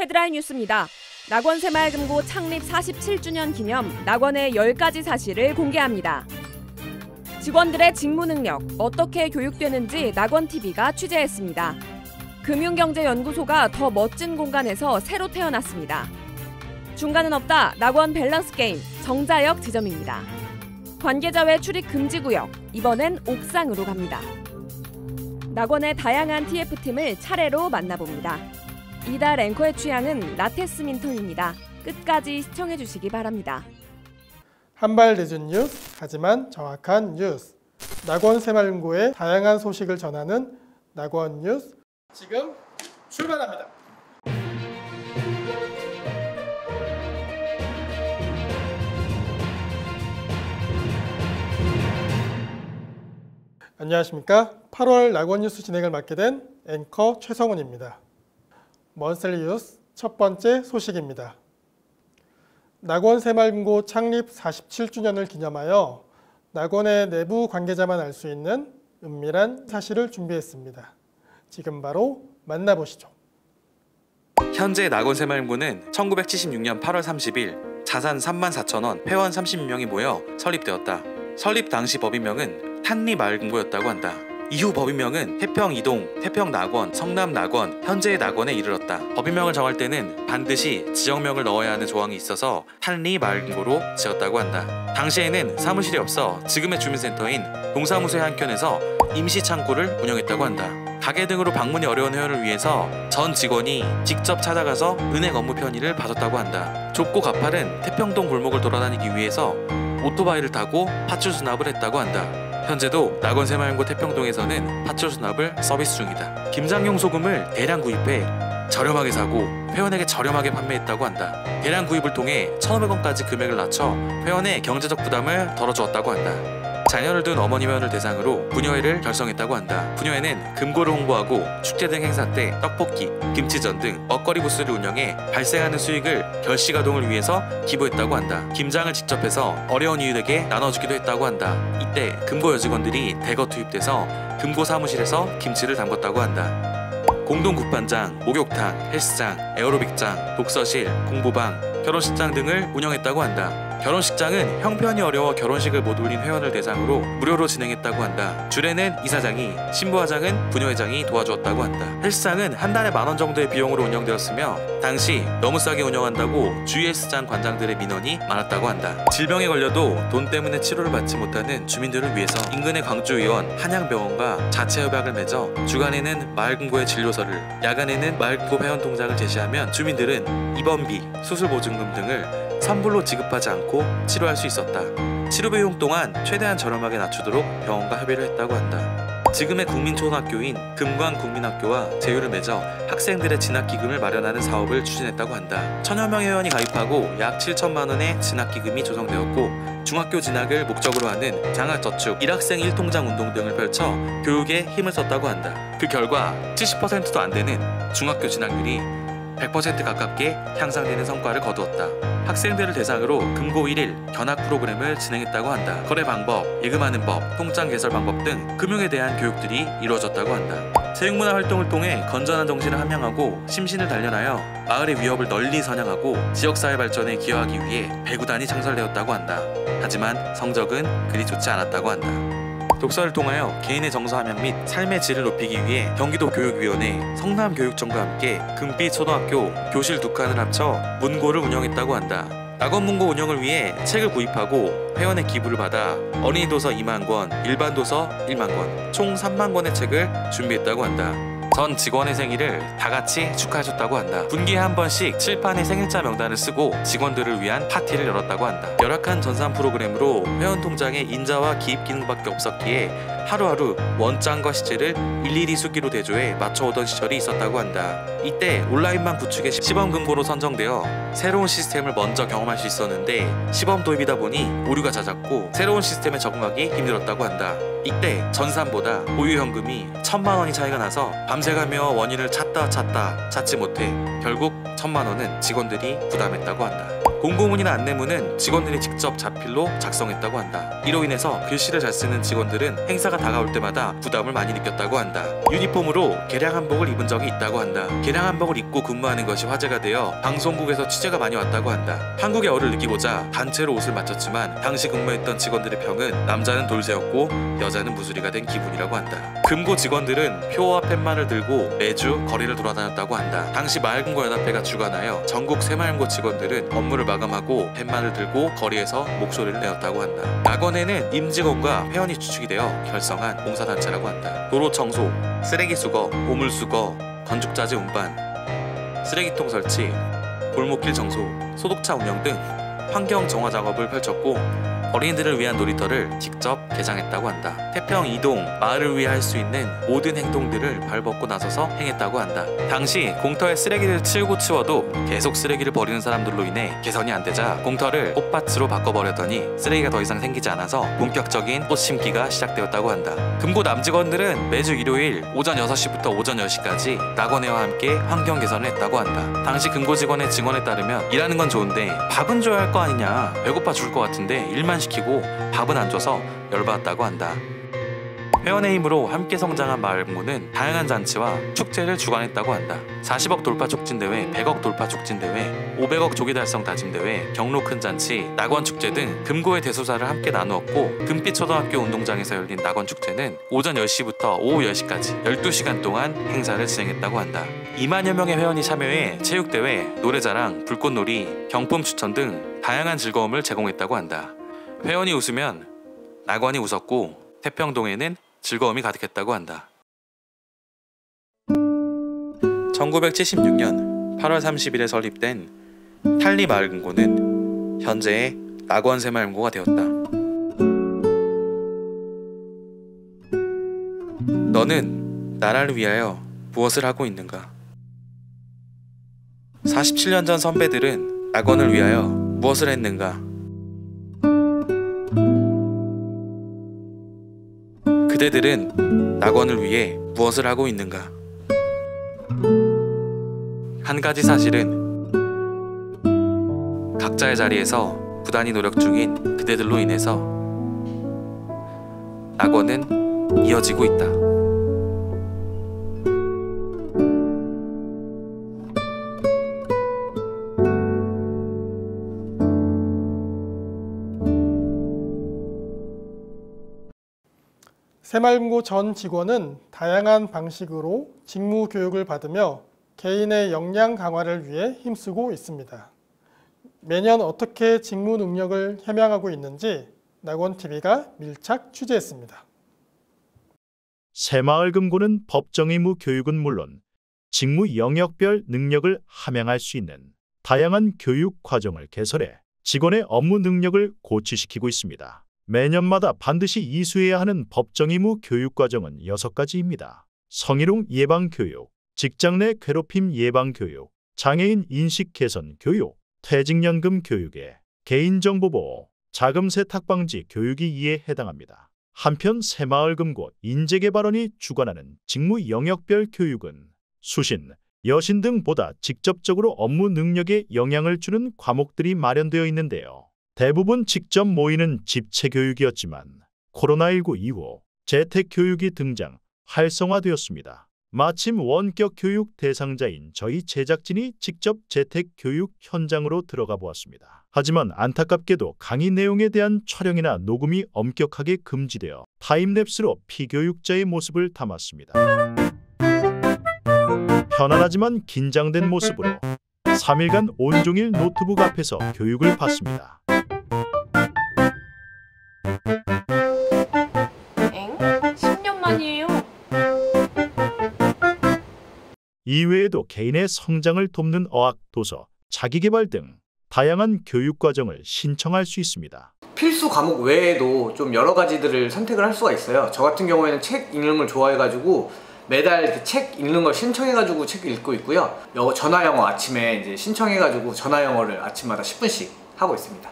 헤드라인 뉴스입니다. 낙원 새마을금고 창립 47주년 기념 낙원의 10가지 사실을 공개합니다. 직원들의 직무 능력, 어떻게 교육되는지 낙원TV가 취재했습니다. 금융경제연구소가 더 멋진 공간에서 새로 태어났습니다. 중간은 없다, 낙원 밸런스 게임, 정자역 지점입니다. 관계자회 출입 금지구역, 이번엔 옥상으로 갑니다. 낙원의 다양한 TF팀을 차례로 만나봅니다. 이달 앵커의 취향은 라테스 민턴입니다. 끝까지 시청해주시기 바랍니다. 한발 늦은 뉴스, 하지만 정확한 뉴스. 낙원 새마을금고의 다양한 소식을 전하는 낙원 뉴스, 지금 출발합니다. 안녕하십니까. 8월 낙원 뉴스 진행을 맡게 된 앵커 최성훈입니다. 먼슬리 뉴스 첫 번째 소식입니다. 낙원 새마을금고 창립 47주년을 기념하여 낙원의 내부 관계자만 알 수 있는 은밀한 사실을 준비했습니다. 지금 바로 만나보시죠. 현재 낙원 새마을금고는 1976년 8월 30일 자산 34,000원, 회원 30명이 모여 설립되었다. 설립 당시 법인명은 탄리마을금고였다고 한다. 이후 법인명은 태평이동, 태평낙원, 성남낙원, 현재의 낙원에 이르렀다. 법인명을 정할 때는 반드시 지역명을 넣어야 하는 조항이 있어서 탄리마을금고로 지었다고 한다. 당시에는 사무실이 없어 지금의 주민센터인 동사무소의 한켠에서 임시창고를 운영했다고 한다. 가게 등으로 방문이 어려운 회원을 위해서 전 직원이 직접 찾아가서 은행 업무 편의를 봐줬다고 한다. 좁고 가파른 태평동 골목을 돌아다니기 위해서 오토바이를 타고 파출 수납을 했다고 한다. 현재도 낙원 새마을금고 태평동에서는 파출 수납을 서비스 중이다. 김장용 소금을 대량 구입해 저렴하게 사고 회원에게 저렴하게 판매했다고 한다. 대량 구입을 통해 1,500원까지 금액을 낮춰 회원의 경제적 부담을 덜어주었다고 한다. 자녀를 둔 어머니 회원을 대상으로 부녀회를 결성했다고 한다. 부녀회는 금고를 홍보하고 축제 등 행사 때 떡볶이, 김치전 등 먹거리 부스를 운영해 발생하는 수익을 결식아동을 위해서 기부했다고 한다. 김장을 직접 해서 어려운 이웃에게 나눠주기도 했다고 한다. 이때 금고 여직원들이 대거 투입돼서 금고 사무실에서 김치를 담궜다고 한다. 공동 국반장, 목욕탕, 헬스장, 에어로빅장, 독서실, 공부방, 결혼식장 등을 운영했다고 한다. 결혼식장은 형편이 어려워 결혼식을 못 올린 회원을 대상으로 무료로 진행했다고 한다. 주례는 이사장이, 신부화장은 부녀회장이 도와주었다고 한다. 헬스장은 한 달에 10,000원 정도의 비용으로 운영되었으며 당시 너무 싸게 운영한다고 주위 헬스장 관장들의 민원이 많았다고 한다. 질병에 걸려도 돈 때문에 치료를 받지 못하는 주민들을 위해서 인근의 광주의원 한양병원과 자체협약을 맺어 주간에는 마을금고의 진료서를, 야간에는 마을금고 회원통장을 제시하면 주민들은 입원비, 수술보증금 등을 선불로 지급하지 않고 치료할 수 있었다. 치료 비용 또한 최대한 저렴하게 낮추도록 병원과 협의를 했다고 한다. 지금의 국민초등학교인 금관국민학교와 제휴를 맺어 학생들의 진학기금을 마련하는 사업을 추진했다고 한다. 1,000여 명의 회원이 가입하고 약 7천만 원의 진학기금이 조성되었고 중학교 진학을 목적으로 하는 장학저축, 일학생 1통장 운동 등을 펼쳐 교육에 힘을 썼다고 한다. 그 결과 70%도 안 되는 중학교 진학률이 100% 가깝게 향상되는 성과를 거두었다. 학생들을 대상으로 금고 1일 견학 프로그램을 진행했다고 한다. 거래 방법, 예금하는 법, 통장 개설 방법 등 금융에 대한 교육들이 이루어졌다고 한다. 체육문화 활동을 통해 건전한 정신을 함양하고 심신을 단련하여 마을의 위협을 널리 선양하고 지역사회 발전에 기여하기 위해 배구단이 창설되었다고 한다. 하지만 성적은 그리 좋지 않았다고 한다. 독서를 통하여 개인의 정서 함양 및 삶의 질을 높이기 위해 경기도 교육위원회, 성남교육청과 함께 금빛 초등학교 교실 2칸을 합쳐 문고를 운영했다고 한다. 낙원문고 운영을 위해 책을 구입하고 회원의 기부를 받아 어린이 도서 2만 권, 일반 도서 1만 권, 총 3만 권의 책을 준비했다고 한다. 전 직원의 생일을 다 같이 축하해줬다고 한다. 분기에 한 번씩 칠판에 생일자 명단을 쓰고 직원들을 위한 파티를 열었다고 한다. 열악한 전산 프로그램으로 회원 통장에 인자와 기입 기능밖에 없었기에 하루하루 원장과 시제를 일일이 수기로 대조해 맞춰오던 시절이 있었다고 한다. 이때 온라인만 구축해 시범금고로 선정되어 새로운 시스템을 먼저 경험할 수 있었는데 시범 도입이다 보니 오류가 잦았고 새로운 시스템에 적응하기 힘들었다고 한다. 이때 전산보다 보유 현금이 1,000만 원이 차이가 나서 밤새가며 원인을 찾지 못해 결국 1000만 원은 직원들이 부담했다고 한다. 공고문이나 안내문은 직원들이 직접 자필로 작성했다고 한다. 이로 인해서 글씨를 잘 쓰는 직원들은 행사가 다가올 때마다 부담을 많이 느꼈다고 한다. 유니폼으로 개량 한복을 입은 적이 있다고 한다. 개량 한복을 입고 근무하는 것이 화제가 되어 방송국에서 취재가 많이 왔다고 한다. 한국의 얼을 느끼고자 단체로 옷을 맞췄지만 당시 근무했던 직원들의 평은 남자는 돌쇠였고 여자는 무수리가 된 기분이라고 한다. 금고 직원들은 표와 팻말을 들고 매주 거리를 돌아다녔다고 한다. 당시 마을금고 연합회가 주관하여 전국 새마을금고 직원들은 업무를 마감하고 팻말을 들고 거리에서 목소리를 내었다고 한다. 낙원에는 임직원과 회원이 주축이 되어 결성한 봉사단체라고 한다. 도로 청소, 쓰레기 수거, 보물 수거, 건축자재 운반, 쓰레기통 설치, 골목길 정소, 소독차 운영 등 환경 정화 작업을 펼쳤고 어린이들을 위한 놀이터를 직접 개장했다고 한다. 태평 이동, 마을을 위해 할 수 있는 모든 행동들을 발벗고 나서서 행했다고 한다. 당시 공터에 쓰레기를 치우고 치워도 계속 쓰레기를 버리는 사람들로 인해 개선이 안 되자 공터를 꽃밭으로 바꿔버렸더니 쓰레기가 더 이상 생기지 않아서 본격적인 꽃 심기가 시작되었다고 한다. 금고 남직원들은 매주 일요일 오전 6시부터 오전 10시까지 낙원회와 함께 환경 개선을 했다고 한다. 당시 금고 직원의 증언에 따르면 일하는 건 좋은데 밥은 줘야 할 거 아니냐, 배고파 죽을 것 같은데 일만 시키고 밥은 안 줘서 열받았다고 한다. 회원의 힘으로 함께 성장한 마을금고는 다양한 잔치와 축제를 주관했다고 한다. 40억 돌파 촉진대회, 100억 돌파 촉진대회, 500억 조기 달성 다짐대회, 경로 큰 잔치, 낙원축제 등 금고의 대소사를 함께 나누었고 금빛초등학교 운동장에서 열린 낙원축제는 오전 10시부터 오후 10시까지 12시간 동안 행사를 진행했다고 한다. 2만여 명의 회원이 참여해 체육대회, 노래자랑, 불꽃놀이, 경품 추천 등 다양한 즐거움을 제공했다고 한다. 회원이 웃으면 낙원이 웃었고 태평동에는 즐거움이 가득했다고 한다. 1976년 8월 30일에 설립된 탄리마을금고는 현재의 낙원새마을금고가 되었다. 너는 나라를 위하여 무엇을 하고 있는가? 47년 전 선배들은 낙원을 위하여 무엇을 했는가? 그대들은 낙원을 위해 무엇을 하고 있는가? 한 가지 사실은 각자의 자리에서 부단히 노력 중인 그대들로 인해서 낙원은 이어지고 있다. 새마을금고 전 직원은 다양한 방식으로 직무 교육을 받으며 개인의 역량 강화를 위해 힘쓰고 있습니다. 매년 어떻게 직무 능력을 함양하고 있는지 낙원TV가 밀착 취재했습니다. 새마을금고는 법정 의무 교육은 물론 직무 영역별 능력을 함양할 수 있는 다양한 교육 과정을 개설해 직원의 업무 능력을 고취시키고 있습니다. 매년마다 반드시 이수해야 하는 법정 의무 교육 과정은 6가지입니다. 성희롱 예방 교육, 직장 내 괴롭힘 예방 교육, 장애인 인식 개선 교육, 퇴직연금 교육에 개인정보 보호, 자금 세탁 방지 교육이 이에 해당합니다. 한편 새마을금고 인재개발원이 주관하는 직무 영역별 교육은 수신, 여신 등보다 직접적으로 업무 능력에 영향을 주는 과목들이 마련되어 있는데요. 대부분 직접 모이는 집체교육이었지만 코로나19 이후 재택교육이 등장, 활성화되었습니다. 마침 원격 교육 대상자인 저희 제작진이 직접 재택교육 현장으로 들어가 보았습니다. 하지만 안타깝게도 강의 내용에 대한 촬영이나 녹음이 엄격하게 금지되어 타임랩스로 피교육자의 모습을 담았습니다. 편안하지만 긴장된 모습으로 3일간 온종일 노트북 앞에서 교육을 받습니다. 엥? 10년 만이에요. 이외에도 개인의 성장을 돕는 어학, 도서, 자기개발 등 다양한 교육 과정을 신청할 수 있습니다. 필수 과목 외에도 좀 여러 가지들을 선택을 할 수가 있어요. 저 같은 경우에는 책 읽는 걸 좋아해가지고 매달 책 읽는 걸 신청해가지고 책 읽고 있고요. 전화 영어 아침에 이제 신청해가지고 전화 영어를 아침마다 10분씩 하고 있습니다.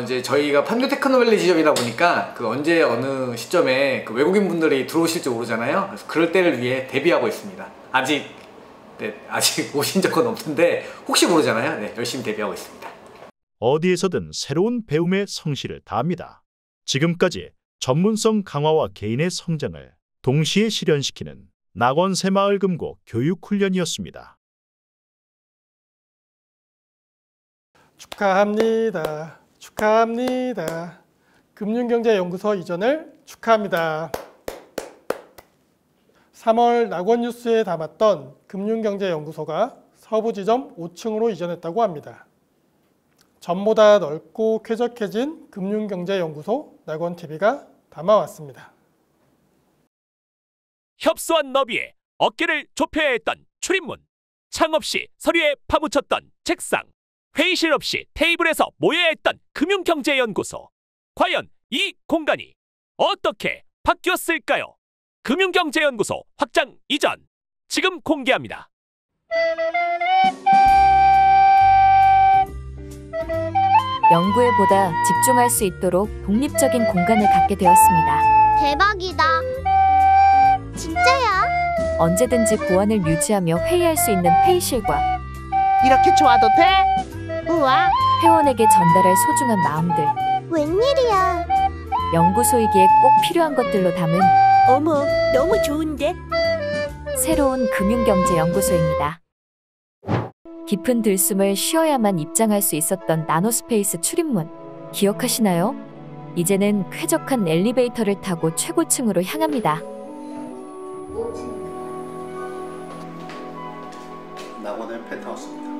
이제 저희가 판교 테크노밸리 지점이다 보니까 언제 어느 시점에 외국인 분들이 들어오실지 모르잖아요. 그래서 그럴 때를 위해 대비하고 있습니다. 아직 네, 아직 오신 적은 없는데 혹시 모르잖아요. 네, 열심히 대비하고 있습니다. 어디에서든 새로운 배움의 성실을 다합니다. 지금까지 전문성 강화와 개인의 성장을 동시에 실현시키는 낙원 새마을금고 교육훈련이었습니다. 축하합니다. 축하합니다. 금융경제연구소 이전을 축하합니다. 3월 낙원뉴스에 담았던 금융경제연구소가 서부지점 5층으로 이전했다고 합니다. 전보다 넓고 쾌적해진 금융경제연구소 낙원TV가 담아왔습니다. 협소한 너비에 어깨를 좁혀야 했던 출입문, 창 없이 서류에 파묻혔던 책상, 회의실 없이 테이블에서 모여야 했던 금융경제연구소. 과연 이 공간이 어떻게 바뀌었을까요? 금융경제연구소 확장 이전 지금 공개합니다. 연구에 보다 집중할 수 있도록 독립적인 공간을 갖게 되었습니다. 대박이다. 진짜야? 언제든지 보안을 유지하며 회의할 수 있는 회의실과 이렇게 좋아도 돼? 우와, 회원에게 전달할 소중한 마음들, 웬일이야. 연구소이기에 꼭 필요한 것들로 담은 어머, 너무 좋은데? 새로운 금융경제연구소입니다. 깊은 들숨을 쉬어야만 입장할 수 있었던 나노스페이스 출입문, 기억하시나요? 이제는 쾌적한 엘리베이터를 타고 최고층으로 향합니다. 낙원의 펜트하우스입니다.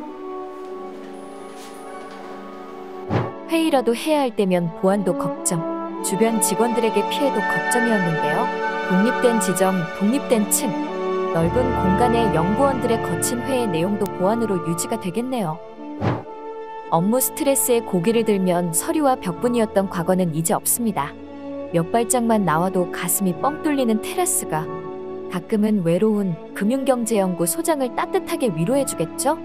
회의라도 해야 할 때면 보안도 걱정, 주변 직원들에게 피해도 걱정이었는데요. 독립된 지점, 독립된 층, 넓은 공간에 연구원들의 거친 회의 내용도 보안으로 유지가 되겠네요. 업무 스트레스에 고개를 들면 서류와 벽분이었던 과거는 이제 없습니다. 몇 발짝만 나와도 가슴이 뻥 뚫리는 테라스가 가끔은 외로운 금융경제연구 소장을 따뜻하게 위로해주겠죠?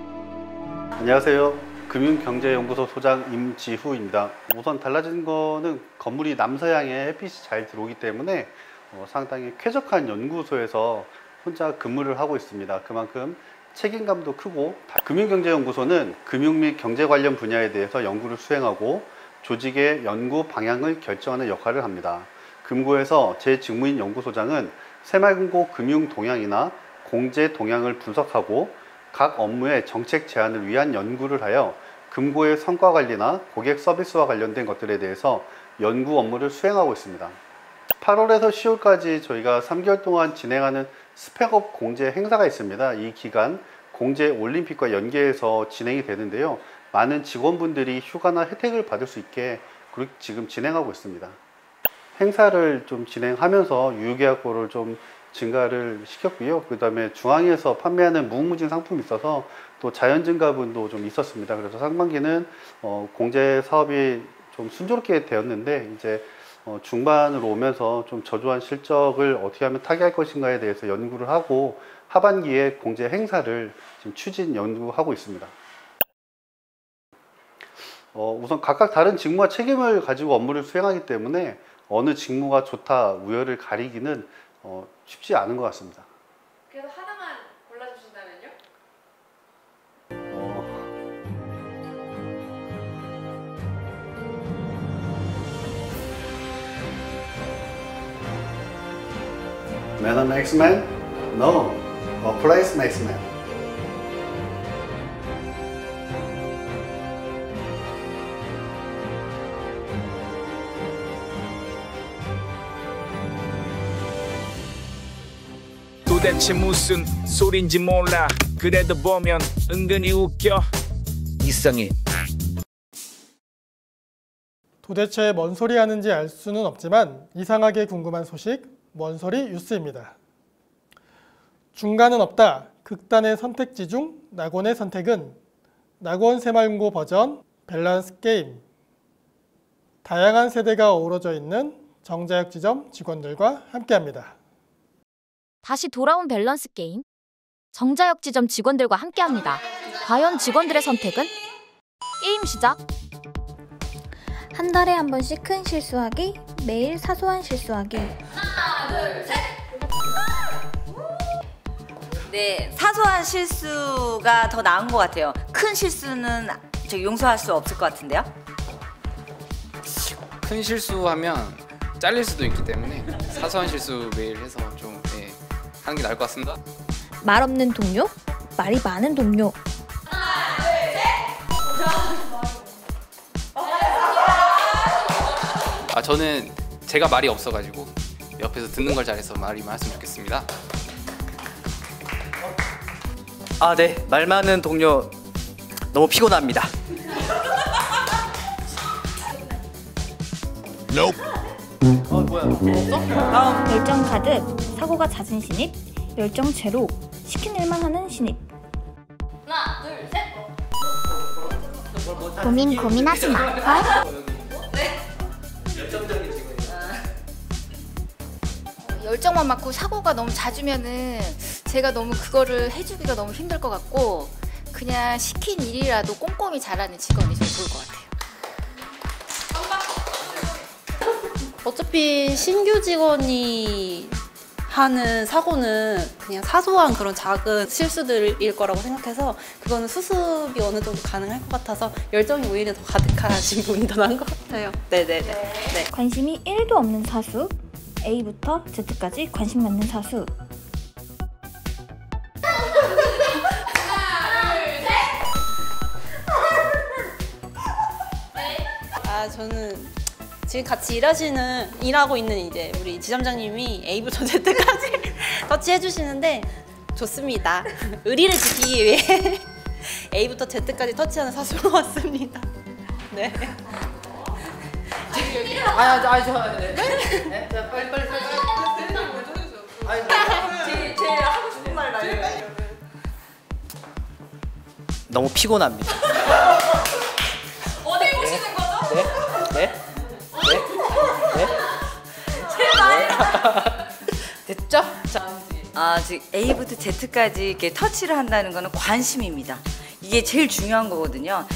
안녕하세요. 금융경제연구소 소장 임지후입니다. 우선 달라진 거는 건물이 남서향에 햇빛이 잘 들어오기 때문에 상당히 쾌적한 연구소에서 혼자 근무를 하고 있습니다. 그만큼 책임감도 크고, 금융경제연구소는 금융 및 경제 관련 분야에 대해서 연구를 수행하고 조직의 연구 방향을 결정하는 역할을 합니다. 금고에서 제 직무인 연구소장은 새마을금고 금융 동향이나 공제 동향을 분석하고 각 업무의 정책 제안을 위한 연구를 하여 금고의 성과 관리나 고객 서비스와 관련된 것들에 대해서 연구 업무를 수행하고 있습니다. 8월에서 10월까지 저희가 3개월 동안 진행하는 스펙업 공제 행사가 있습니다. 이 기간 공제 올림픽과 연계해서 진행이 되는데요. 많은 직원분들이 휴가나 혜택을 받을 수 있게 지금 진행하고 있습니다. 행사를 좀 진행하면서 유효계약고를 좀 증가를 시켰고요. 그 다음에 중앙에서 판매하는 무궁무진 상품이 있어서 또 자연증가분도 좀 있었습니다. 그래서 상반기는 공제 사업이 좀 순조롭게 되었는데, 이제 중반으로 오면서 좀 저조한 실적을 어떻게 하면 타개할 것인가에 대해서 연구를 하고 하반기에 공제 행사를 지금 추진 연구하고 있습니다. 우선 각각 다른 직무와 책임을 가지고 업무를 수행하기 때문에 어느 직무가 좋다 우열을 가리기는 쉽지 않은 것 같습니다. 그래서 하나만 골라주신다면요? Man makes man? No. A place makes man. 도대체 무슨 소린지 몰라. 그래도 보면 은근히 웃겨. 이상해. 도대체 뭔 소리 하는지 알 수는 없지만 이상하게 궁금한 소식, 뭔 소리 뉴스입니다. 중간은 없다. 극단의 선택지 중 낙원의 선택은 낙원 새마을금고 버전 밸런스 게임. 다양한 세대가 어우러져 있는 정자역 지점 직원들과 함께합니다. 다시 돌아온 밸런스 게임. 정자역 지점 직원들과 함께합니다. 과연 직원들의 선택은? 게임 시작! 한 달에 한 번씩 큰 실수하기, 매일 사소한 실수하기. 하나, 둘, 셋! 네, 사소한 실수가 더 나은 것 같아요. 큰 실수는 용서할 수 없을 것 같은데요. 큰 실수하면 잘릴 수도 있기 때문에 사소한 실수 매일 해서 좀 하는 게 나을 것 같습니다. 말 없는 동료, 말이 많은 동료. 저는 제가 말이 없어가지고 옆에서 듣는 걸 잘해서 말이 많았으면 좋겠습니다. 네. 말 많은 동료 너무 피곤합니다. 다음 열정 가득, 사고가 잦은 신입, 열정 제로, 시킨 일만 하는 신입. 하나, 둘, 셋. 고민하지 마. 열정만 많고 사고가 너무 잦으면은 제가 너무 그거를 해주기가 너무 힘들 것 같고 그냥 시킨 일이라도 꼼꼼히 잘하는 직원이 제일 좋을 것 같아요. 어차피 신규 직원이 하는 사고는 그냥 사소한 그런 작은 실수들일 거라고 생각해서 그거는 수습이 어느 정도 가능할 것 같아서 열정이 오히려 더 가득하신 분이 더 나은 것 같아요. 네네네. 네. 관심이 1도 없는 사수, A부터 Z까지 관심 갖는 사수. 저는 지금 같이 일하고 있는 이제 우리 지점장님이 A부터 Z까지 터치해 주시는데 좋습니다. 의리를 지키기 위해 A부터 Z까지 터치하는 사수로 왔습니다. 네. 네? 자, 빨리. 제일 하고 싶은 말 나요. 너무 피곤합니다. 어디 보시는 거죠? 네? 됐죠? 지금 A부터 Z까지 이렇게 터치를 한다는 거는 관심입니다. 이게 제일 중요한 거거든요.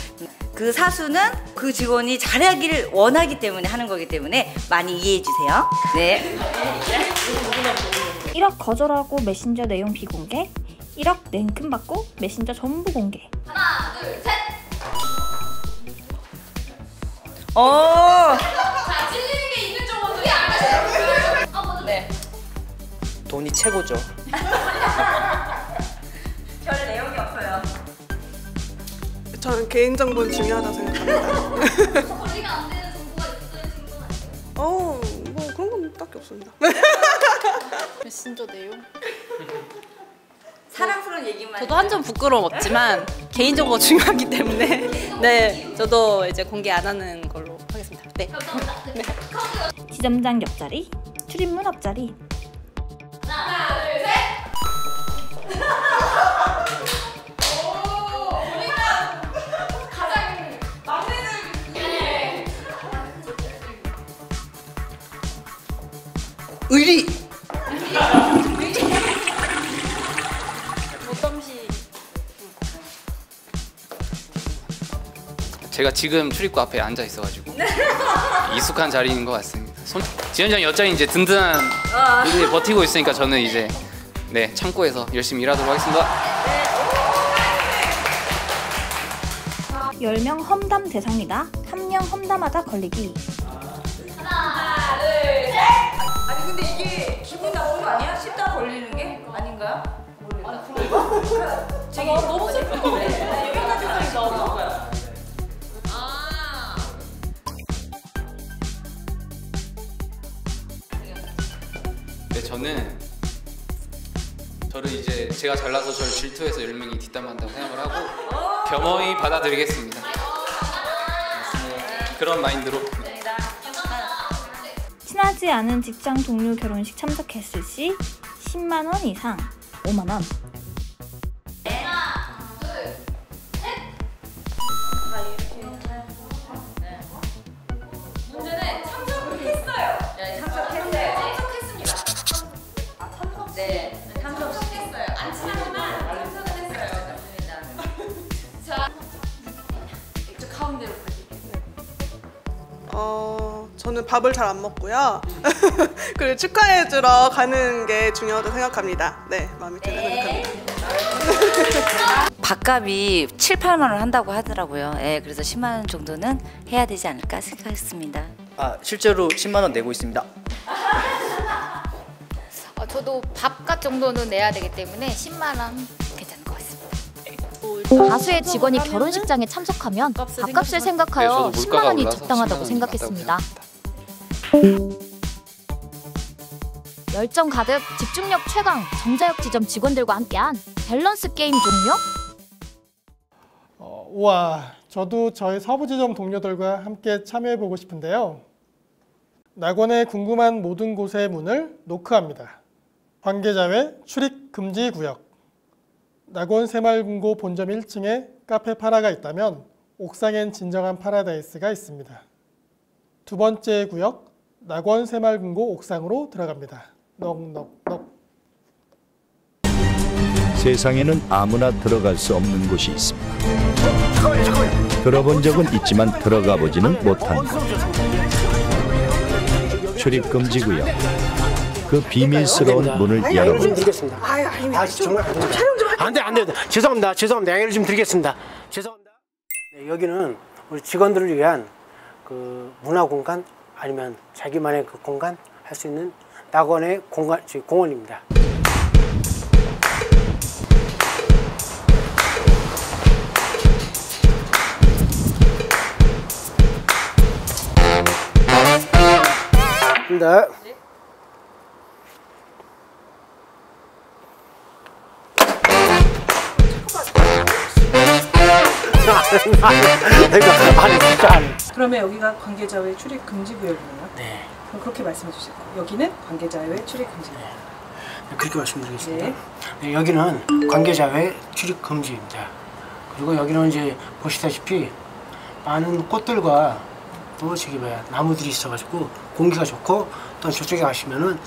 그 사수는 그 직원이 잘하기를 원하기 때문에 하는 거기 때문에 많이 이해해 주세요. 네. 1억 거절하고 메신저 내용 비공개, 1억 냉큼 받고 메신저 전부 공개. 하나, 둘, 셋. 자, 찔리는 게 있는 쪽 어떻게 안 하세요? 네. 돈이 최고죠. 별 내용이 없어요. 저는 개인정보는 중요하다고 생각합니다. 관리가 안 되는 정보가 있어야 친구 아니에요? 뭐 그런 건 딱히 없습니다. 메신저 내용? 사랑스러운 얘기만. 저도 한 점 부끄러움 없지만 개인정보가 중요하기 때문에 네, 저도 이제 공개 안 하는 걸로 하겠습니다. 네. 네. 지점장 옆자리, 출입문 앞자리. 하나, 둘, 셋. 의리! 제가 지금 출입구 앞에 앉아 있어가지고 익숙한 자리인 것 같습니다. 지점장 옆자리 이제 든든한 분들이 버티고 있으니까 저는 이제 참고해서 열심히 일하도록 하겠습니다. 10명 험담 대상이다. 1명 험담하다 걸리기. 하나, 둘, 셋. 아니 근데 이게 기분 나쁜 거 아니야? 씹다 걸리는 게 아닌가요? 모르겠다. 저기 너무 슬픈 거 같아. 여기까지 나오나? 네, 저를 이제 제가 잘나서 저를 질투해서 10명이 뒷담화한다고 생각을 하고 겸허히 받아들이겠습니다. 그런 마인드로. 친하지 않은 직장 동료 결혼식 참석했을 시 10만 원 이상 5만 원. 하나, 둘, 셋. 문제는 참석을 했어요. 네, 참석했어요. 참석했습니다. 참석. 네, 참석했어요. 안 친하지만 참석은 했어요. 맞습니다. 자, 이쪽 가운데로 가실게요. 저는 밥을 잘 안 먹고요. 그리고 축하해주러 가는 게 중요하다고 생각합니다. 네, 마음에 들어요. 생각합니다. 밥값이 7, 8만 원 한다고 하더라고요. 예, 그래서 10만 원 정도는 해야 되지 않을까 생각했습니다. 아, 실제로 10만 원 내고 있습니다. 저도 밥값 정도는 내야 되기 때문에 10만 원 괜찮은 것 같습니다. 다수의 직원이 결혼식장에 참석하면 밥값을 생각하여 10만 원이 적당하다고 생각했습니다. 열정 가득, 집중력 최강, 정자역 지점 직원들과 함께한 밸런스 게임 종료? 우와, 저도 저희 서부지점 동료들과 함께 참여해보고 싶은데요. 낙원에 궁금한 모든 곳의 문을 노크합니다. 관계자회 출입 금지 구역. 낙원 새마을금고 본점 1층에 카페 파라가 있다면 옥상엔 진정한 파라다이스가 있습니다. 두 번째 구역, 낙원 새마을금고 옥상으로 들어갑니다. 넉넉넉. 세상에는 아무나 들어갈 수 없는 곳이 있습니다. 들어본 적은 있지만 들어가 보지는 못한 곳. 출입 금지 구역. 그 비밀스러운 문을 열어봅니다. 정말 안 돼. 죄송합니다. 양해를 좀 드리겠습니다. 죄송합니다. 네, 여기는 우리 직원들을 위한 그 문화 공간 아니면 자기만의 그 공간 할 수 있는 낙원의 공원입니다. 네. 그러면 여기가 관계자회 출입 금지 구역이네요. 네. 그럼 그렇게 말씀해 주실 거예요. 여기는 관계자회 출입 금지 구역. 네, 그렇게 말씀드리겠습니다. 네. 네, 여기는 관계자회 출입 금지입니다. 그리고 여기는 이제 보시다시피 많은 꽃들과 또 저기 뭐야 나무들이 있어가지고 공기가 좋고 또 저쪽에 가시면은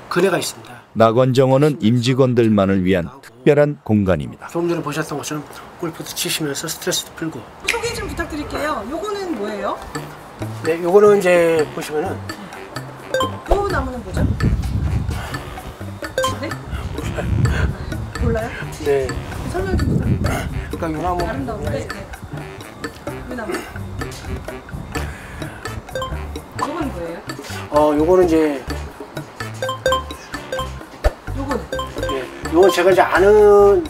그네가 있습니다. 낙원 정원은 임직원들만을 위한 특별한 공간입니다. 조금 전에 보셨던 것처럼 골프도 치시면서 스트레스도 풀고. 소개 좀 부탁드릴게요. 요거는 뭐예요? 네, 요거는 이제 보시면은 요 나무는 뭐죠? 네? 몰라요? 네. 설명 좀 부탁드립니다. 그러니까 요 나무. 아름다운데. 네. 요 나무. 요건 뭐예요? 요거는 이제 요거는? 네, 요건 제가 이제 아는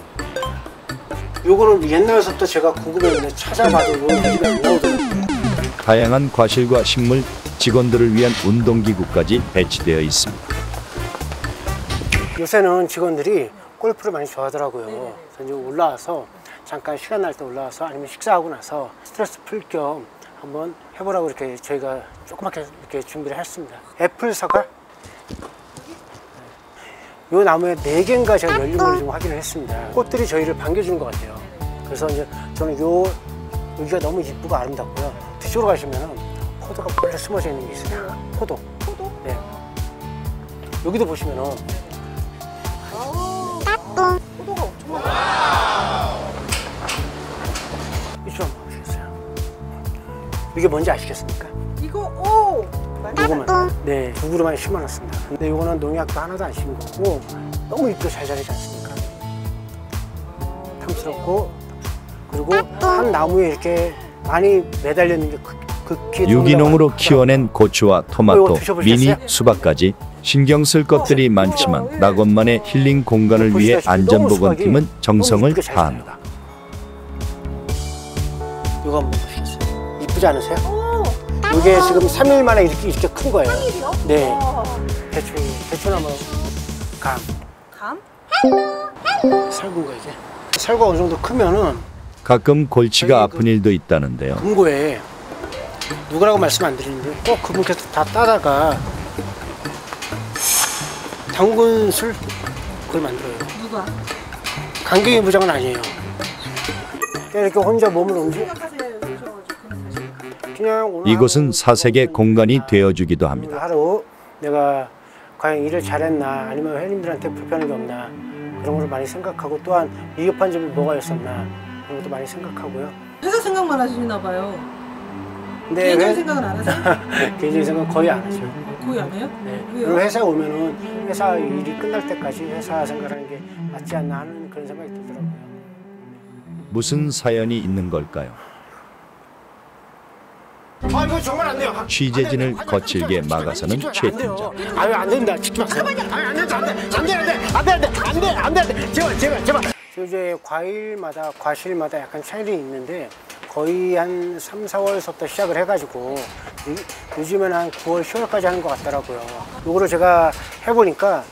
요거는 옛날부터 제가 궁금했는데 찾아봐도 요 얘기가 안 나오더라고요. 다양한 과실과 식물, 직원들을 위한 운동기구까지 배치되어 있습니다. 요새는 직원들이 골프를 많이 좋아하더라고요. 그래서 이제 올라와서 잠깐 시간 날 때 올라와서 아니면 식사하고 나서 스트레스 풀 겸 한번 해보라고 이렇게 저희가 조그맣게 이렇게 준비를 했습니다. 애플 사과? 요 나무에 4개인가 제가 열린 걸 좀 확인을 했습니다. 꽃들이 저희를 반겨주는 것 같아요. 그래서 이제 저는 여기가 너무 이쁘고 아름답고요. 뒤쪽으로 가시면은 포도가 몰래 숨어져 있는 게 있어요. 포도. 네. 여기도 보시면은 포도가 엄청 많아요. 이쪽 한번 보시겠어요? 이게 뭔지 아시겠습니까? 이거 요거만 네, 2그루만 심어놨습니다. 근데 요거는 농약도 하나도 안 심은 거고 너무 이쁘게 잘 자라지 않습니까? 탐스럽고 그리고 한 나무에 이렇게 많이 매달려 있는 게 극히 유기농으로 키워낸 고추와 토마토, 미니 수박까지 신경 쓸 것들이 많지만 낙원만의 힐링 공간을 위해 안전보건팀은 정성을 다합니다. 이거 한번 보시겠어요? 이쁘지 않으세요? 이게 지금 3일 만에 이렇게 큰 거예요. 3일이요? 네. 대추나무 감. 살구인 거 이제. 살구가 어느 정도 크면은 가끔 골치가 아픈 일도 있다는데요. 금고에 누구라고 말씀 안 드리는데 꼭 그분께서 다 따다가 당근술 그걸 만들어요. 누가? 강경희 부장은 아니에요. 그냥 이렇게 혼자 몸을 움직여. 이곳은 사색의 공간이 되어주기도 합니다. 하루 내가 과연 일을 잘했나 아니면 회원님들한테 불편한 게 없나 그런 걸 많이 생각하고 또한 위급한 점이 뭐가 있었나 그런 것도 많이 생각하고요. 회사 생각만 하시나 봐요. 근데 개인적인 생각은 안 하세요? 개인적인 생각은 거의 안 하죠. 거의 안 해요? 네. 왜요? 그리고 회사 오면은 회사 일이 끝날 때까지 회사 생활하는 게 맞지 않나 하는 그런 생각이 들더라고요. 무슨 사연이 있는 걸까요? 아 이거 정말 안 돼요. 취재진을 거칠게 막아서는 최 팀장. 아유 안 된다. 찍지 마세요. 아유 안 된다. 안 돼. 제발. 저 이제 과실마다 약간 차이가 있는데 거의 한 3, 4월서부터 시작을 해가지고 요즘에는 한 9월, 10월까지 하는 것 같더라고요. 요거를 제가 해보니까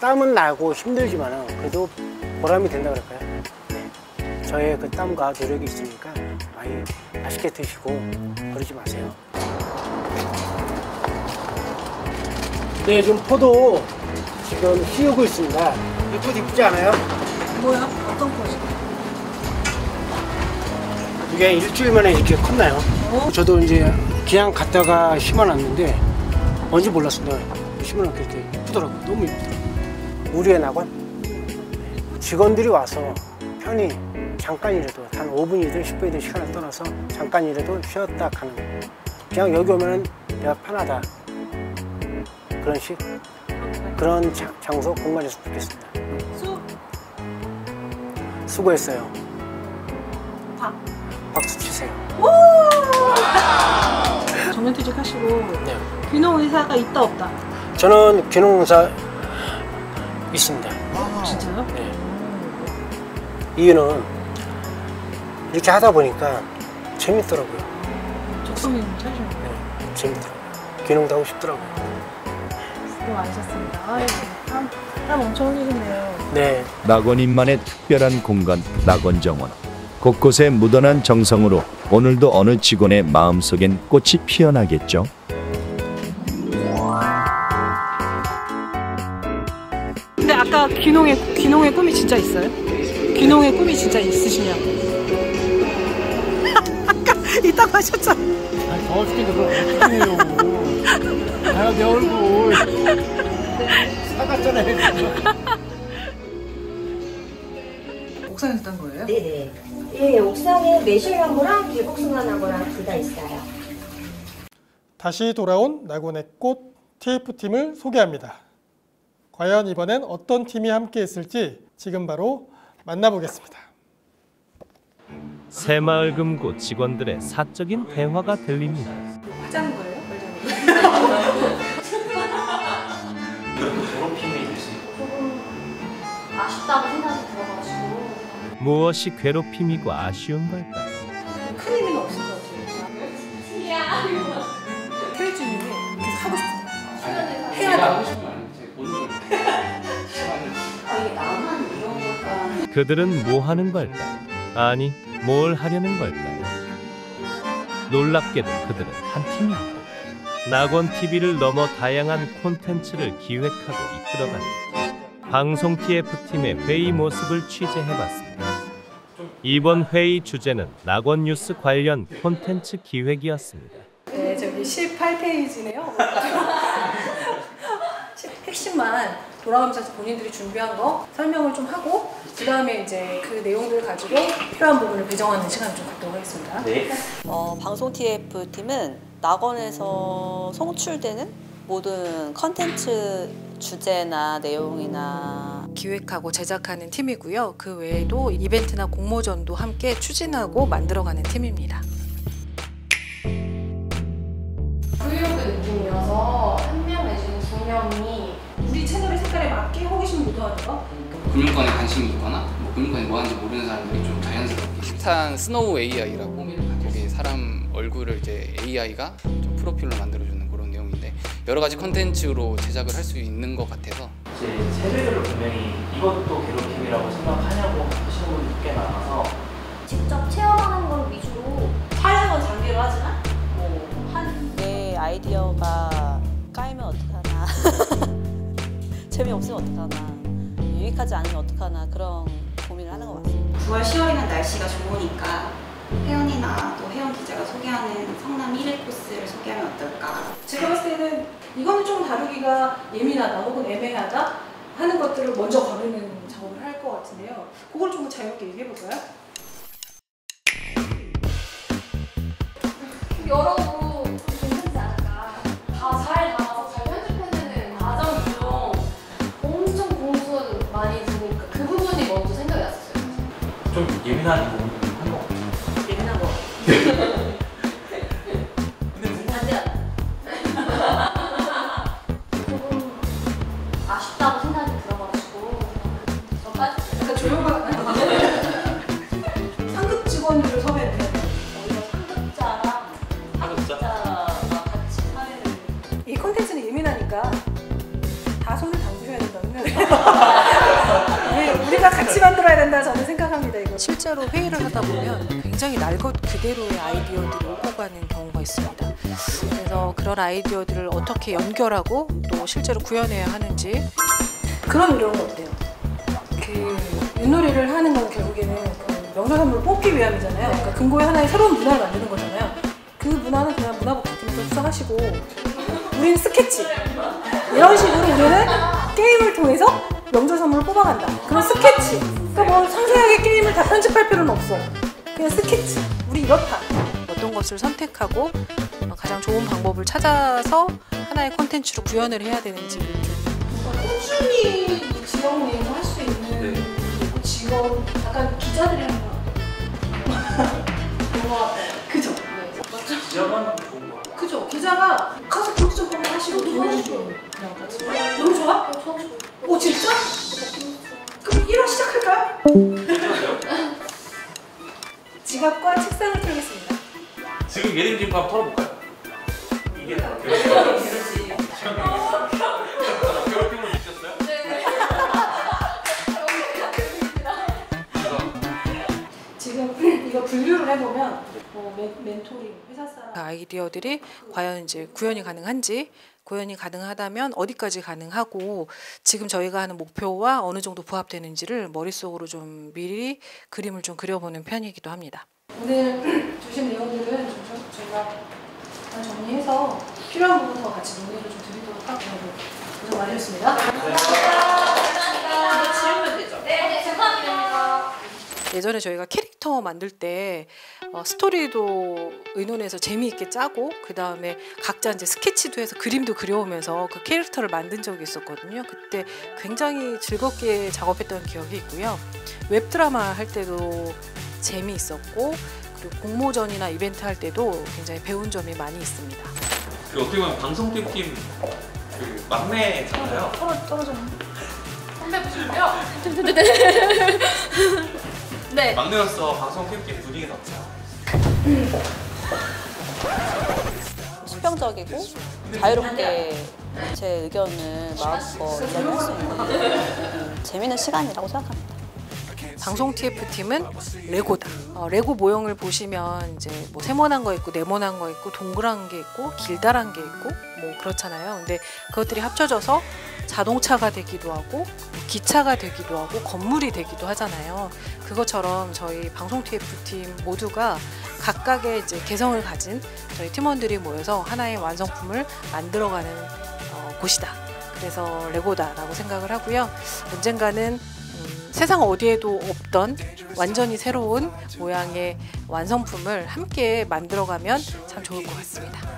땀은 나고 힘들지만 그래도 보람이 된다 그럴까요? 네. 저의 그 땀과 노력이 있으니까 많이 맛있게 드시고 그러지 마세요. 네, 지금 포도 지금 씌우고 있습니다. 이 포도 이쁘지 않아요? 뭐야? 어떤 포지? 이게 일주일 만에 이렇게 컸나요? 저도 이제 그냥 갖다가 심어놨는데 뭔지 몰랐습니다. 심어놓고 이렇게 이쁘더라고요. 너무 이쁘더라고요. 우리의 낙원 직원들이 와서 편히 잠깐이라도 한 5분이든 10분이든 시간을 떠나서 잠깐이라도 쉬었다 가는 거예요. 그냥 여기 오면 내가 편하다 그런 장소 공간이었으면 좋겠습니다. 수고했어요. 박수 치세요. 정년퇴직 하시고 네. 귀농의사가 있다 없다? 저는 귀농의사 있습니다. 진짜요? 네. 이유는 이렇게 하다 보니까 재밌더라고요. 적성이 찾으셨나요? 네, 재밌더라고요. 귀농도 하고 싶더라고요. 수고 많으셨습니다. 아유, 땀 엄청 흘리셨네요. 네. 낙원인만의 특별한 공간 낙원정원. 곳곳에 묻어난 정성으로 오늘도 어느 직원의 마음속엔 꽃이 피어나겠죠. 근데 아까 귀농의 꿈이 진짜 있어요? 귀농의 꿈이 진짜 있으시냐고. 아까 있다고 하셨잖아. 아니 더워 죽겠는데 그걸 어떻게 해요. 내가 내 얼굴 사갔잖아요. 옥상에서 딴 거예요? 네네. 예, 옥상에 매실나무랑 개복숭아나무랑 둘 다 있어요. 다시 돌아온 낙원의 꽃 TF팀을 소개합니다. 과연 이번엔 어떤 팀이 함께 했을지 지금 바로 만나보겠습니다. 새마을금고 직원들의 사적인 대화가 들립니다. 하자는 거예요? 괴롭힘이 될 수 있고 아쉽다고 생각이 들어가지고 무엇이 괴롭힘이고 아쉬운 걸까요? 큰 의미는 없을 것 같아요. 태일주님이 계속 하고 싶어요. 해야 돼. 이게 나만 이런 걸까? 그들은 뭐 하는 걸까요? 아니, 뭘 하려는 걸까요? 놀랍게도 그들은 한 팀이고 낙원TV를 넘어 다양한 콘텐츠를 기획하고 이끌어가는 방송 TF팀의 회의 모습을 취재해봤습니다. 이번 회의 주제는 낙원뉴스 관련 콘텐츠 기획이었습니다. 네, 저기 18페이지네요. 핵심만 돌아가면서 본인들이 준비한 거 설명을 좀 하고 그 다음에 이제 그 내용들을 가지고 필요한 부분을 배정하는 시간을 좀 갖도록 하겠습니다. 네. 방송 TF팀은 낙원에서 송출되는 모든 컨텐츠 주제나 내용이나 기획하고 제작하는 팀이고요. 그 외에도 이벤트나 공모전도 함께 추진하고 만들어가는 팀입니다. 브이로그 느낌이어서 한 명 내지는 두 명이 우리 채널의 색깔에 맞게 호기심 유도하는 거? 금융권에 관심이 있거나 금융권이 뭐 하는지 모르는 사람들이 좀 자연스럽게 힙한 스노우 AI라고 거기 사람 얼굴을 이제 AI가 좀 프로필로 만들어주는 그런 내용인데 여러 가지 컨텐츠로 제작을 할 수 있는 것 같아서 이제 세대별로 분명히 이것도 괴롭힘이라고 생각하냐고 하시는 분이 꽤 많아서 직접 체험하는 걸 위주로 촬영은 장비로 하지만 내 아이디어가 까이면 어떡하나 재미없으면 어떡하나 유익하지 않으면 어떡하나 그런 고민을 하는 것 같습니다. 9월 10월에는 날씨가 좋으니까 혜연이나 또 혜연 기자가 소개하는 성남 1일 코스를 소개하면 어떨까? 제가 봤을 때는 이거는 좀 다루기가 예민하다 혹은 애매하다 하는 것들을 먼저 거르는 작업을 할 것 같은데요. 그걸 좀 자유롭게 얘기해 볼까요? 열어도 좀 괜찮지 않을까. 다 잘 담아서 잘 편집해내는 과정 중 엄청 공수 많이 드니까 그 부분이 먼저 생각이 났어요. 좀 예민한 부분이 한거 같아요. 예민한 거. 조금 아쉽다고 생각이 들어가지고 약간 조용한 상급 직원들을 섭외해요. 이 콘텐츠는 예민하니까 다 손을 담그셔야 된다면 우리가 같이 만들어야 된다 저는 생각합니다. 이거 실제로 회의를 하다 보면 굉장히 날 것 그대로의 아이디어들이 오고 가는 경우가 있습니다. 그래서 그런 아이디어들을 어떻게 연결하고 또 실제로 구현해야 하는지. 그럼 이런 거 어때요? 그 윷놀이를 하는 건 결국에는 그 명절 선물을 뽑기 위함이잖아요. 그러니까 금고에 하나의 새로운 문화를 만드는 거잖아요. 그 문화는 그냥 문화복지팀에서 수상하시고 우리는 스케치 이런 식으로 우리는 게임을 통해서 명절 선물을 뽑아간다. 그런 스케치. 그러니까 뭐 상세하게 게임을 다 편집할 필요는 없어. 그냥 스케치. 우리 이렇다. 어떤 것을 선택하고 가장 좋은 방법을 찾아서 하나의 콘텐츠로 구현을 해야 되는지를 좀. 꾸준히 직원 내에서 할 수 있는 직원 약간 기자들이 하는 거 너무 같아요. 그죠? 네. 맞죠? 기자만 좋은 거 같아요. 그죠? 기자가 가서 국정 보면 하시고 도와주죠. 너무 좋아? 오 진짜? 그럼 1화 시작할까요? 지갑과 책상을 털겠습니다. 지금 예림 집합 털어볼까요? 이게 다 괴롭힘을 느꼈어요? 지금 이거 분류를 해보면 뭐 멘토링, 회사 사람 그 아이디어들이 과연 이제 구현이 가능한지, 구현이 가능하다면 어디까지 가능하고 지금 저희가 하는 목표와 어느 정도 부합되는지를 머릿속으로 좀 미리 그림을 좀 그려보는 편이기도 합니다. 오늘 주신 내용들은 좀 저희가 잘 정리해서 필요한 부분 더 같이 논의를 좀 드리도록 하고 고생 많으셨습니다. 감사합니다. 질문 되죠? 네, 죄송합니다. 예전에 저희가 캐릭터 만들 때 스토리도 의논해서 재미있게 짜고 그 다음에 각자 이제 스케치도 해서 그림도 그려오면서 그 캐릭터를 만든 적이 있었거든요. 그때 굉장히 즐겁게 작업했던 기억이 있고요. 웹드라마 할 때도 재미있었고 그리고 공모전이나 이벤트 할 때도 굉장히 배운 점이 많이 있습니다. 그 어떻게 보면 방송팀 그 막내잖아요. 떨어져. 선배 보시고요. 네. 막내로서 방송팀 분위기는 어때요? 수평적이고 자유롭게 제 의견을 마음껏 이야기할 수 있는 재미있는 시간이라고 생각합니다. 방송 TF팀은 레고다. 레고 모형을 보시면 이제 뭐 세모난 거 있고 네모난 거 있고 동그란 게 있고 길다란 게 있고 뭐 그렇잖아요. 근데 그것들이 합쳐져서 자동차가 되기도 하고 기차가 되기도 하고 건물이 되기도 하잖아요. 그것처럼 저희 방송 TF팀 모두가 각각의 이제 개성을 가진 저희 팀원들이 모여서 하나의 완성품을 만들어가는 곳이다. 그래서 레고다라고 생각을 하고요. 언젠가는 세상 어디에도 없던 완전히 새로운 모양의 완성품을 함께 만들어가면 참 좋을 것 같습니다.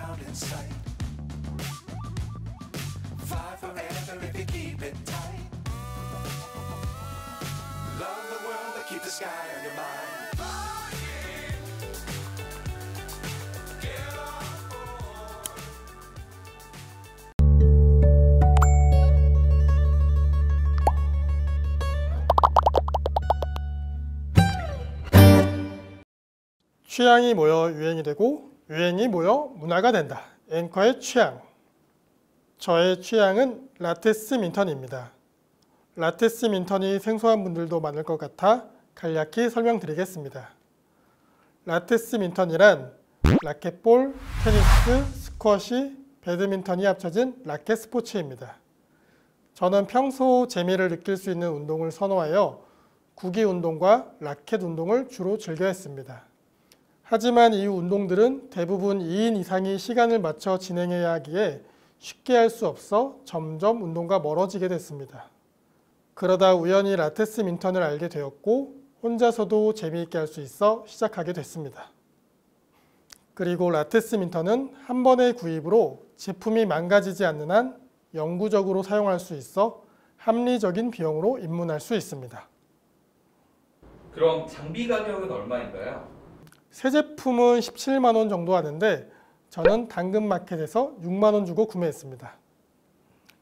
취향이 모여 유행이 되고 유행이 모여 문화가 된다. 앵커의 취향. 저의 취향은 라테스 민턴입니다. 라테스 민턴이 생소한 분들도 많을 것 같아 간략히 설명드리겠습니다. 라테스 민턴이란 라켓볼, 테니스, 스쿼시, 배드민턴이 합쳐진 라켓 스포츠입니다. 저는 평소 재미를 느낄 수 있는 운동을 선호하여 구기 운동과 라켓 운동을 주로 즐겨 했습니다. 하지만 이 운동들은 대부분 2인 이상이 시간을 맞춰 진행해야 하기에 쉽게 할 수 없어 점점 운동과 멀어지게 됐습니다. 그러다 우연히 라테스 민턴을 알게 되었고 혼자서도 재미있게 할 수 있어 시작하게 됐습니다. 그리고 라테스 민터는 한 번의 구입으로 제품이 망가지지 않는 한 영구적으로 사용할 수 있어 합리적인 비용으로 입문할 수 있습니다. 그럼 장비 가격은 얼마인가요? 새 제품은 17만 원 정도 하는데 저는 당근마켓에서 6만 원 주고 구매했습니다.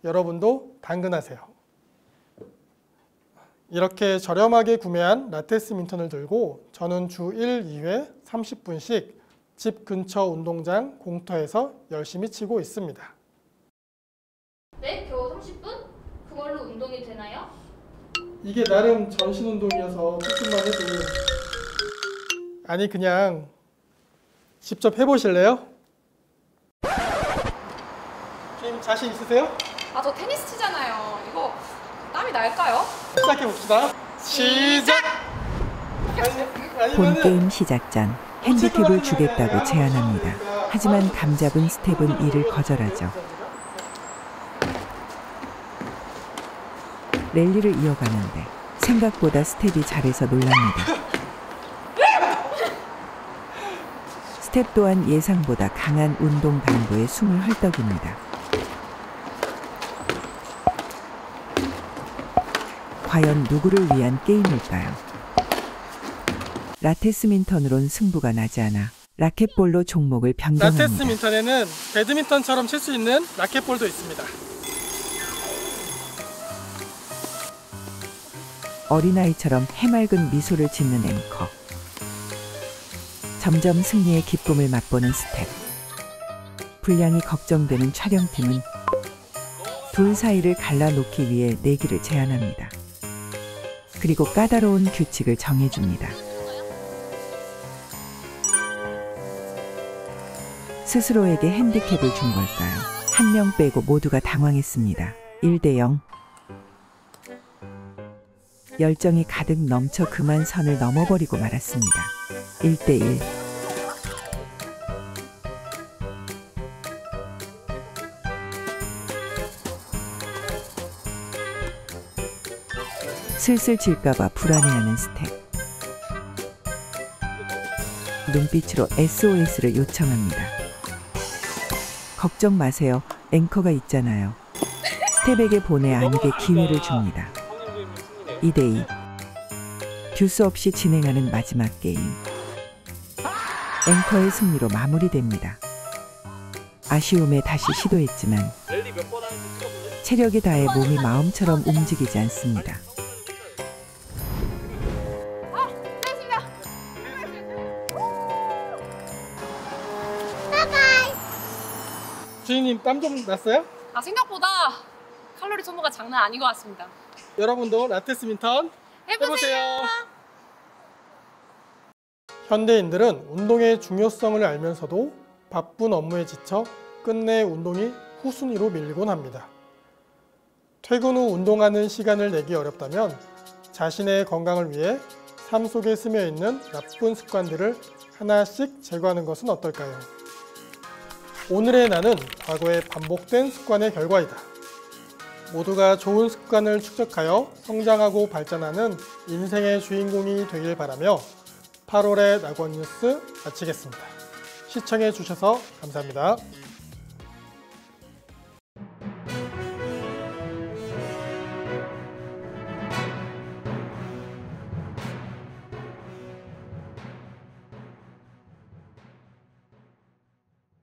여러분도 당근하세요. 이렇게 저렴하게 구매한 라테스 민턴을 들고 저는 주 1, 2회 30분씩 집 근처 운동장 공터에서 열심히 치고 있습니다. 네? 겨우 30분? 그걸로 운동이 되나요? 이게 나름 전신 운동이어서 조금만 해도 아니 그냥 직접 해보실래요? 주임 자신 있으세요? 아, 저 테니스 치잖아요. 이거 땀이 날까요? 시작해봅시다. 시작! 본 게임 시작 전 핸디캡을 주겠다고 제안합니다. 하지만 감잡은 스텝은 이를 거절하죠. 랠리를 이어가는데 생각보다 스텝이 잘해서 놀랍니다. 스텝 또한 예상보다 강한 운동 강도에 숨을 헐떡입니다. 과연 누구를 위한 게임일까요? 라테스 민턴으론 승부가 나지 않아 라켓볼로 종목을 변경합니다. 라테스 민턴에는 배드민턴처럼 칠 수 있는 라켓볼도 있습니다. 어린아이처럼 해맑은 미소를 짓는 앵커. 점점 승리의 기쁨을 맛보는 스텝. 분량이 걱정되는 촬영팀은 둘 사이를 갈라놓기 위해 내기를 제안합니다. 그리고 까다로운 규칙을 정해줍니다. 스스로에게 핸디캡을 준 걸까요? 한 명 빼고 모두가 당황했습니다. 1대0. 열정이 가득 넘쳐 그만 선을 넘어버리고 말았습니다. 1대1. 슬슬 질까봐 불안해하는 스텝. 눈빛으로 SOS를 요청합니다. 걱정 마세요. 앵커가 있잖아요. 스텝에게 본의 아니게 기회를 줍니다. 2대2. 듀스 없이 진행하는 마지막 게임. 앵커의 승리로 마무리됩니다. 아쉬움에 다시 시도했지만 체력이 다해 몸이 마음처럼 움직이지 않습니다. 주인님 땀 좀 났어요? 아, 생각보다 칼로리 소모가 장난 아닌 것 같습니다. 여러분도 라테스 민턴 해보세요. 현대인들은 운동의 중요성을 알면서도 바쁜 업무에 지쳐 끝내 운동이 후순위로 밀리곤 합니다. 퇴근 후 운동하는 시간을 내기 어렵다면 자신의 건강을 위해 삶 속에 스며있는 나쁜 습관들을 하나씩 제거하는 것은 어떨까요? 오늘의 나는 과거에 반복된 습관의 결과이다. 모두가 좋은 습관을 축적하여 성장하고 발전하는 인생의 주인공이 되길 바라며 8월의 낙원 뉴스 마치겠습니다. 시청해 주셔서 감사합니다.